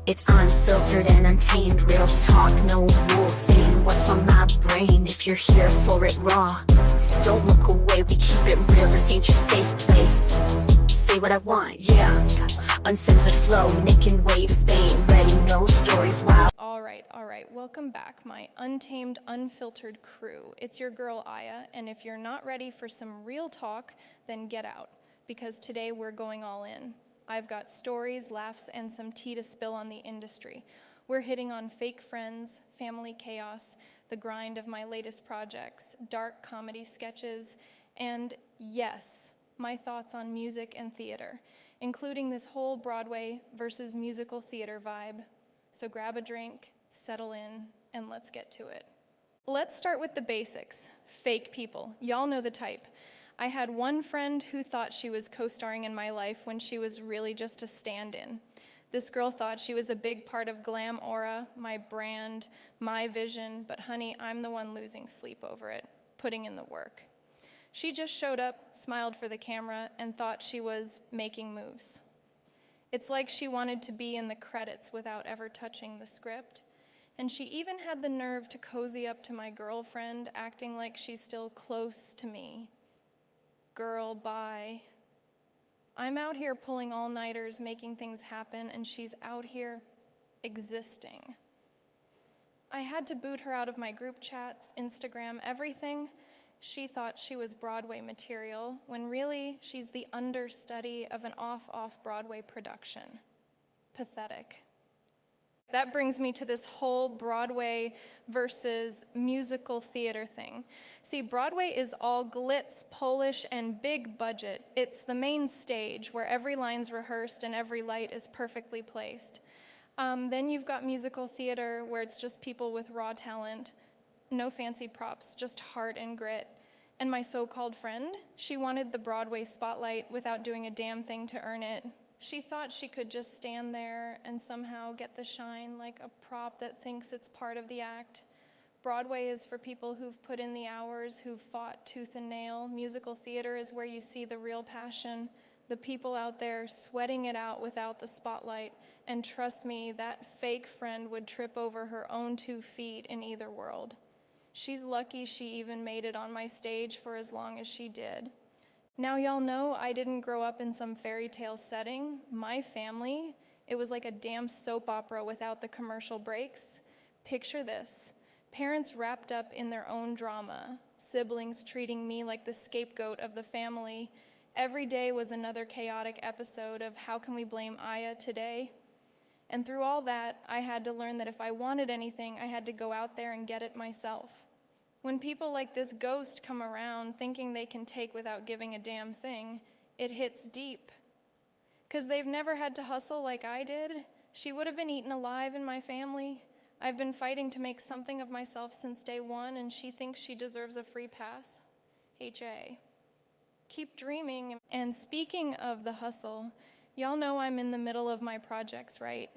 It's unfiltered and untamed, real talk, no rules, saying what's on my brain. If you're here for it raw, don't look away, we keep it real, this ain't your safe place. Say what I want, yeah. Uncensored flow, making waves, they ain't ready, no stories, wow. All right, welcome back, my Untamed, Unfiltered crew. It's your girl, Aya, and if you're not ready for some real talk, then get out, because today we're going all in. I've got stories, laughs, and some tea to spill on the industry. We're hitting on fake friends, family chaos, the grind of my latest projects, dark comedy sketches, and yes, my thoughts on music and theater, including this whole Broadway versus musical theater vibe. So grab a drink, settle in, and let's get to it. Let's start with the basics. Fake people. Y'all know the type. I had one friend who thought she was co-starring in my life when she was really just a stand-in. This girl thought she was a big part of Glam Aura, my brand, my vision, but honey, I'm the one losing sleep over it, putting in the work. She just showed up, smiled for the camera, and thought she was making moves. It's like she wanted to be in the credits without ever touching the script. And she even had the nerve to cozy up to my girlfriend, acting like she's still close to me. Girl, bye. I'm out here pulling all-nighters, making things happen, and she's out here existing. I had to boot her out of my group chats, Instagram, everything. She thought she was Broadway material, when really she's the understudy of an off-Broadway production. Pathetic. That brings me to this whole Broadway versus musical theater thing. See, Broadway is all glitz, Polish, and big budget. It's the main stage where every line's rehearsed and every light is perfectly placed. Then you've got musical theater where it's just people with raw talent, no fancy props, just heart and grit. And my so-called friend, she wanted the Broadway spotlight without doing a damn thing to earn it. She thought she could just stand there and somehow get the shine like a prop that thinks it's part of the act. Broadway is for people who've put in the hours, who've fought tooth and nail. Musical theater is where you see the real passion, the people out there sweating it out without the spotlight. And trust me, that fake friend would trip over her own 2 feet in either world. She's lucky she even made it on my stage for as long as she did. Now y'all know I didn't grow up in some fairy tale setting. My family, it was like a damn soap opera without the commercial breaks. Picture this, parents wrapped up in their own drama, siblings treating me like the scapegoat of the family. Every day was another chaotic episode of how can we blame Aya today? And through all that, I had to learn that if I wanted anything, I had to go out there and get it myself. When people like this ghost come around thinking they can take without giving a damn thing, it hits deep. 'Cause they've never had to hustle like I did. She would have been eaten alive in my family. I've been fighting to make something of myself since day one, and she thinks she deserves a free pass. HA. Keep dreaming. And speaking of the hustle, y'all know I'm in the middle of my projects, right?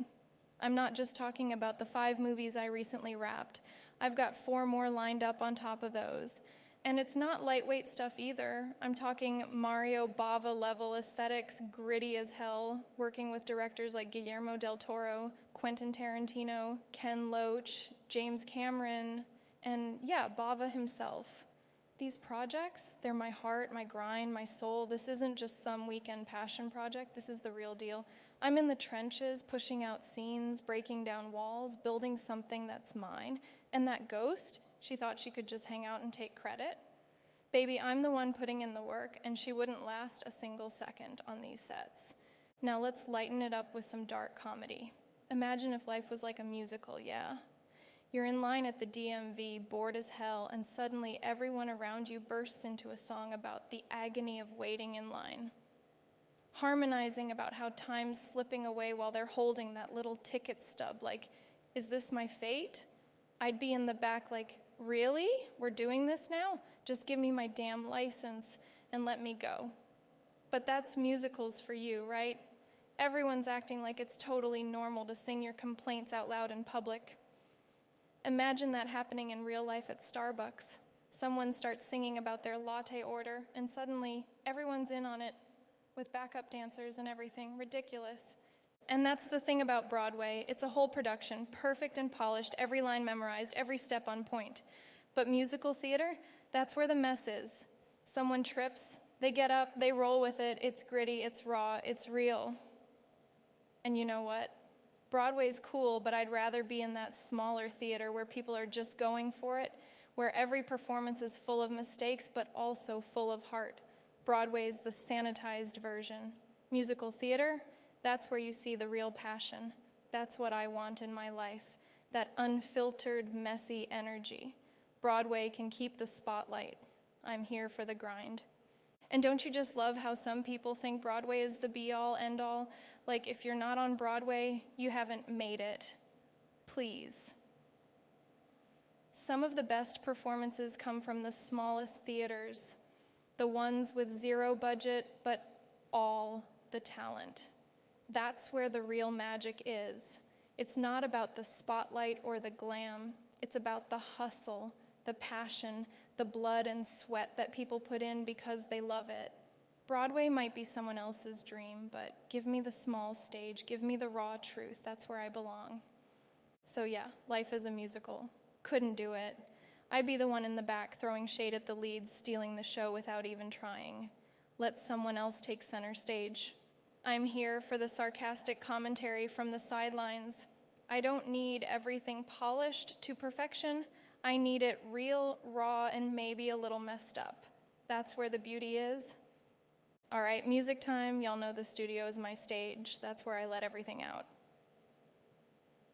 I'm not just talking about the 5 movies I recently wrapped. I've got 4 more lined up on top of those. And it's not lightweight stuff either. I'm talking Mario Bava level aesthetics, gritty as hell, working with directors like Guillermo del Toro, Quentin Tarantino, Ken Loach, James Cameron, and yeah, Bava himself. These projects, they're my heart, my grind, my soul. This isn't just some weekend passion project. This is the real deal. I'm in the trenches, pushing out scenes, breaking down walls, building something that's mine. And that ghost, she thought she could just hang out and take credit. Baby, I'm the one putting in the work, and she wouldn't last a single second on these sets. Now let's lighten it up with some dark comedy. Imagine if life was like a musical, yeah? You're in line at the DMV, bored as hell, and suddenly everyone around you bursts into a song about the agony of waiting in line. Harmonizing about how time's slipping away while they're holding that little ticket stub, like, is this my fate? I'd be in the back like, really? We're doing this now? Just give me my damn license and let me go. But that's musicals for you, right? Everyone's acting like it's totally normal to sing your complaints out loud in public. Imagine that happening in real life at Starbucks. Someone starts singing about their latte order, and suddenly everyone's in on it with backup dancers and everything. Ridiculous. And that's the thing about Broadway. It's a whole production, perfect and polished, every line memorized, every step on point. But musical theater, that's where the mess is. Someone trips, they get up, they roll with it. It's gritty, it's raw, it's real. And you know what? Broadway's cool, but I'd rather be in that smaller theater where people are just going for it, where every performance is full of mistakes, but also full of heart. Broadway's the sanitized version. Musical theater, that's where you see the real passion. That's what I want in my life, that unfiltered, messy energy. Broadway can keep the spotlight. I'm here for the grind. And don't you just love how some people think Broadway is the be-all, end-all? Like, if you're not on Broadway, you haven't made it. Please. Some of the best performances come from the smallest theaters, the ones with zero budget, but all the talent. That's where the real magic is. It's not about the spotlight or the glam. It's about the hustle, the passion, the blood and sweat that people put in because they love it. Broadway might be someone else's dream, but give me the small stage, give me the raw truth. That's where I belong. So yeah, life is a musical. Couldn't do it. I'd be the one in the back throwing shade at the leads, stealing the show without even trying. Let someone else take center stage. I'm here for the sarcastic commentary from the sidelines. I don't need everything polished to perfection. I need it real, raw, and maybe a little messed up. That's where the beauty is. All right, music time. Y'all know the studio is my stage. That's where I let everything out.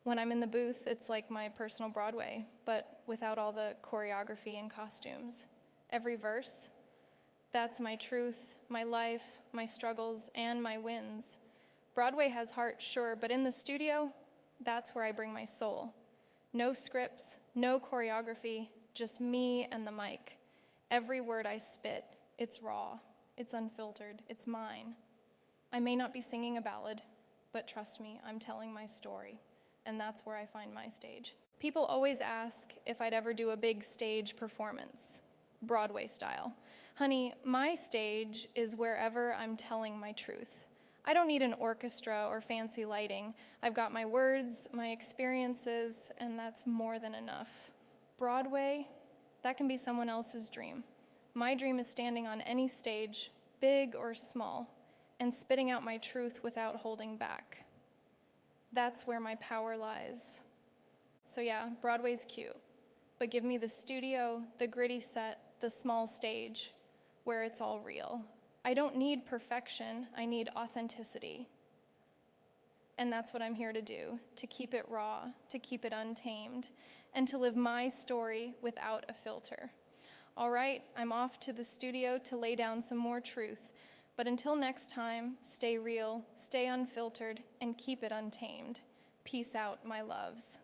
When I'm in the booth, it's like my personal Broadway, but without all the choreography and costumes. Every verse, that's my truth, my life, my struggles, and my wins. Broadway has heart, sure, but in the studio, that's where I bring my soul. No scripts, no choreography, just me and the mic. Every word I spit, it's raw, it's unfiltered, it's mine. I may not be singing a ballad, but trust me, I'm telling my story, and that's where I find my stage. People always ask if I'd ever do a big stage performance, Broadway style. Honey, my stage is wherever I'm telling my truth. I don't need an orchestra or fancy lighting. I've got my words, my experiences, and that's more than enough. Broadway, that can be someone else's dream. My dream is standing on any stage, big or small, and spitting out my truth without holding back. That's where my power lies. So yeah, Broadway's cute, but give me the studio, the gritty set, the small stage, where it's all real. I don't need perfection, I need authenticity. And that's what I'm here to do, to keep it raw, to keep it untamed, and to live my story without a filter. All right, I'm off to the studio to lay down some more truth. But until next time, stay real, stay unfiltered, and keep it untamed. Peace out, my loves.